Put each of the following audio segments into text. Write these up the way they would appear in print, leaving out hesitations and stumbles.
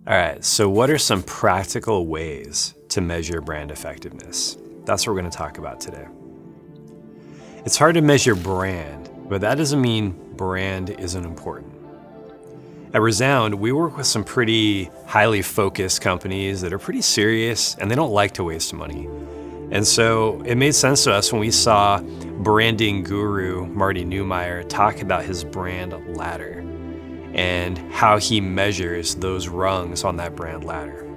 All right, so what are some practical ways to measure brand effectiveness? That's what we're going to talk about today. It's hard to measure brand, but that doesn't mean brand isn't important. At Resound, we work with some pretty highly focused companies that are pretty serious and they don't like to waste money. And so it made sense to us when we saw branding guru Marty Neumeier talk about his brand ladder and how he measures those rungs on that brand ladder.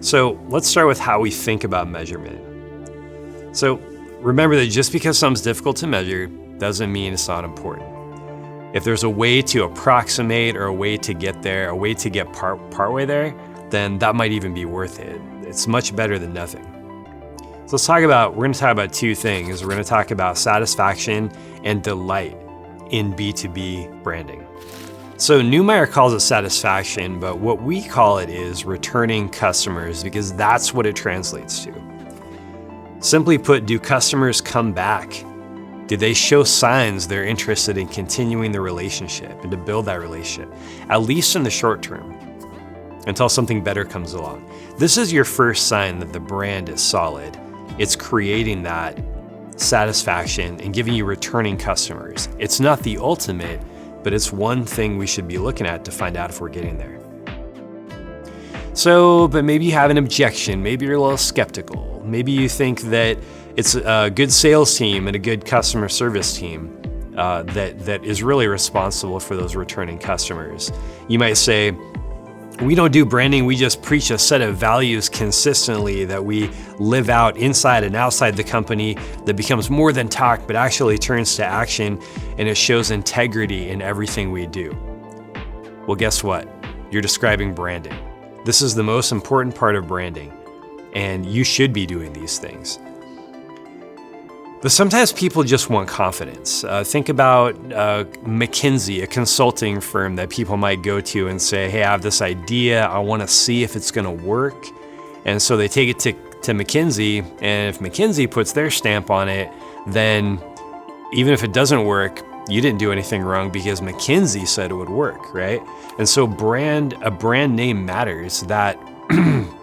So let's start with how we think about measurement. So remember that just because something's difficult to measure doesn't mean it's not important. If there's a way to approximate or a way to get there, a way to get partway there, then that might even be worth it. It's much better than nothing. So we're going to talk about two things. We're going to talk about satisfaction and delight in B2B branding. So Neumeier calls it satisfaction, but what we call it is returning customers because that's what it translates to. Simply put, do customers come back? Do they show signs they're interested in continuing the relationship and to build that relationship, at least in the short term, until something better comes along? This is your first sign that the brand is solid. It's creating that satisfaction and giving you returning customers. It's not the ultimate, but it's one thing we should be looking at to find out if we're getting there. But maybe you have an objection. Maybe you're a little skeptical. Maybe you think that it's a good sales team and a good customer service team that is really responsible for those returning customers. You might say, we don't do branding, we just preach a set of values consistently that we live out inside and outside the company that becomes more than talk, but actually turns to action, and it shows integrity in everything we do. Well, guess what? You're describing branding. This is the most important part of branding, and you should be doing these things. But sometimes people just want confidence. Think about McKinsey, a consulting firm that people might go to and say, hey, I have this idea, I want to see if it's going to work. And so they take it to McKinsey, and if McKinsey puts their stamp on it, then even if it doesn't work, you didn't do anything wrong because McKinsey said it would work, right? And so a brand name matters, that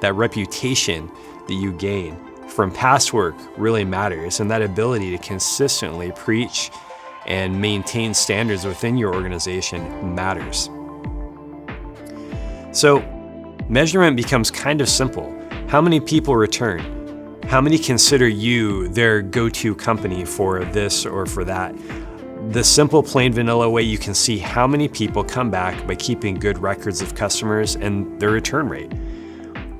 reputation that you gain from past work really matters, and that ability to consistently preach and maintain standards within your organization matters. So measurement becomes kind of simple. How many people return? How many consider you their go-to company for this or for that? The simple, plain vanilla way you can see how many people come back by keeping good records of customers and their return rate.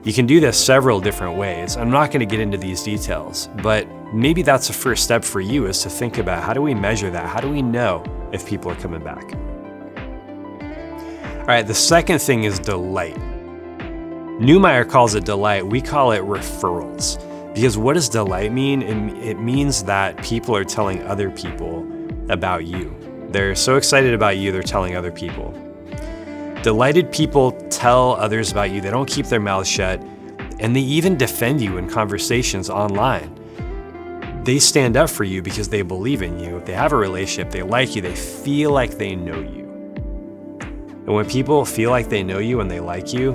You can do this several different ways. I'm not going to get into these details, but maybe that's the first step for you, is to think about, how do we measure that? How do we know if people are coming back? All right, the second thing is delight. Neumeier calls it delight. We call it referrals. Because what does delight mean? It means that people are telling other people about you. They're so excited about you, they're telling other people. Delighted people tell others about you. They don't keep their mouths shut, and they even defend you in conversations online. They stand up for you because they believe in you. They have a relationship. They like you. They feel like they know you. And when people feel like they know you and they like you,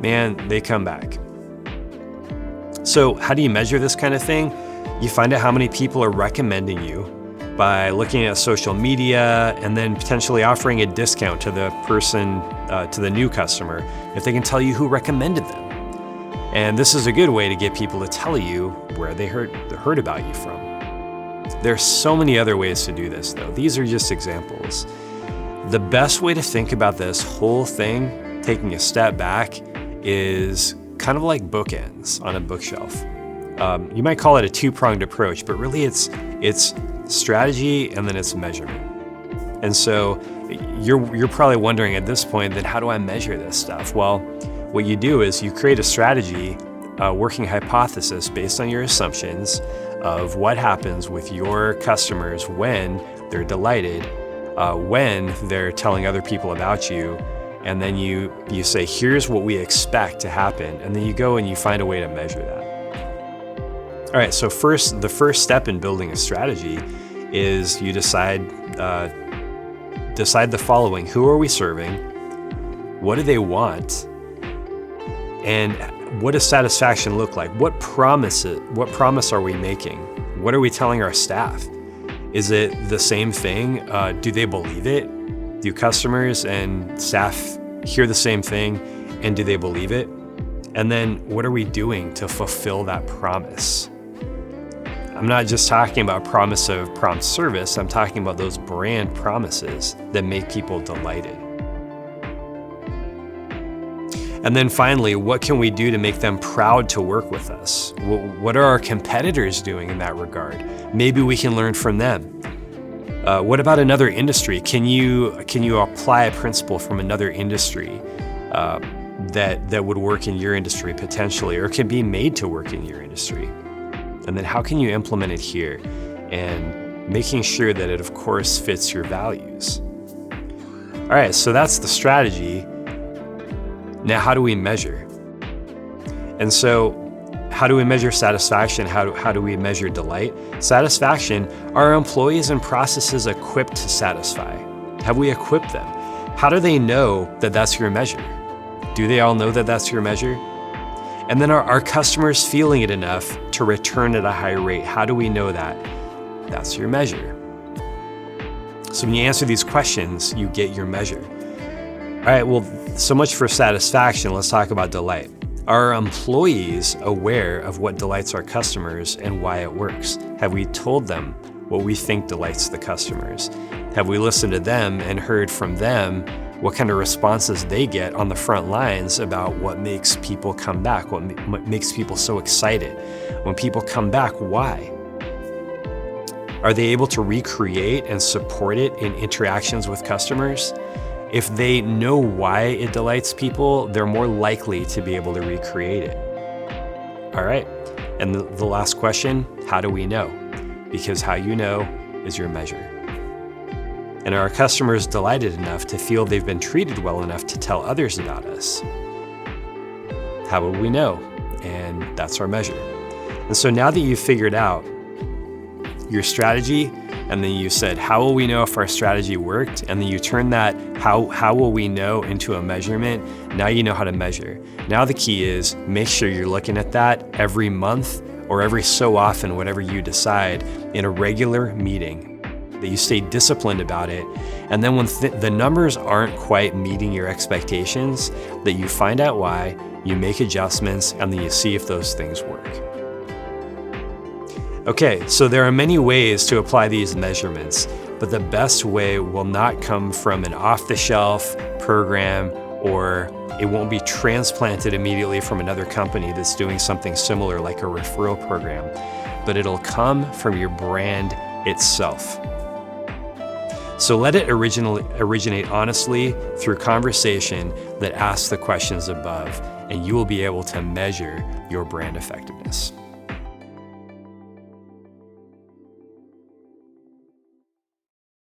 man, they come back. So how do you measure this kind of thing? You find out how many people are recommending you by looking at social media and then potentially offering a discount to the person, to the new customer, if they can tell you who recommended them. And this is a good way to get people to tell you where they heard about you from. There's so many other ways to do this, though. These are just examples. The best way to think about this whole thing, taking a step back, is kind of like bookends on a bookshelf. You might call it a two-pronged approach, but really it's strategy and then it's measurement. And so you're probably wondering at this point, then how do I measure this stuff? Well, what you do is you create a strategy, a working hypothesis based on your assumptions of what happens with your customers when they're delighted, when they're telling other people about you, and then you say, here's what we expect to happen, and then you go and you find a way to measure that. All right, so the first step in building a strategy is you decide the following: who are we serving? What do they want? And what does satisfaction look like? What promise are we making? What are we telling our staff? Is it the same thing? Do they believe it? Do customers and staff hear the same thing, and do they believe it? And then what are we doing to fulfill that promise? I'm not just talking about promise of prompt service. I'm talking about those brand promises that make people delighted. And then finally, what can we do to make them proud to work with us? What are our competitors doing in that regard? Maybe we can learn from them. What about another industry? Can you apply a principle from another industry that would work in your industry potentially, or can be made to work in your industry? And then how can you implement it here? And making sure that it, of course, fits your values. All right, so that's the strategy. Now, how do we measure? And so, how do we measure satisfaction? How do we measure delight? Satisfaction, are our employees and processes equipped to satisfy? Have we equipped them? How do they know that that's your measure? Do they all know that that's your measure? And then are our customers feeling it enough to return at a high rate? How do we know that that's your measure? So when you answer these questions, you get your measure. All right, well, so much for satisfaction. Let's talk about delight. Are our employees aware of what delights our customers and why it works? Have we told them what we think delights the customers? Have we listened to them and heard from them what kind of responses they get on the front lines about what makes people come back, what makes people so excited? When people come back, why? Are they able to recreate and support it in interactions with customers? If they know why it delights people, they're more likely to be able to recreate it. All right, and the last question, how do we know? Because how you know is your measure. And are our customers delighted enough to feel they've been treated well enough to tell others about us? How will we know? And that's our measure. And so now that you've figured out your strategy, and then you said, how will we know if our strategy worked? And then you turn that, how will we know, into a measurement. Now you know how to measure. Now the key is make sure you're looking at that every month or every so often, whatever you decide, in a regular meeting, that you stay disciplined about it. And then when the numbers aren't quite meeting your expectations, that you find out why, you make adjustments, and then you see if those things work. Okay, so there are many ways to apply these measurements, but the best way will not come from an off-the-shelf program, or it won't be transplanted immediately from another company that's doing something similar like a referral program, but it'll come from your brand itself. So let it originate honestly through conversation that asks the questions above, and you will be able to measure your brand effectiveness.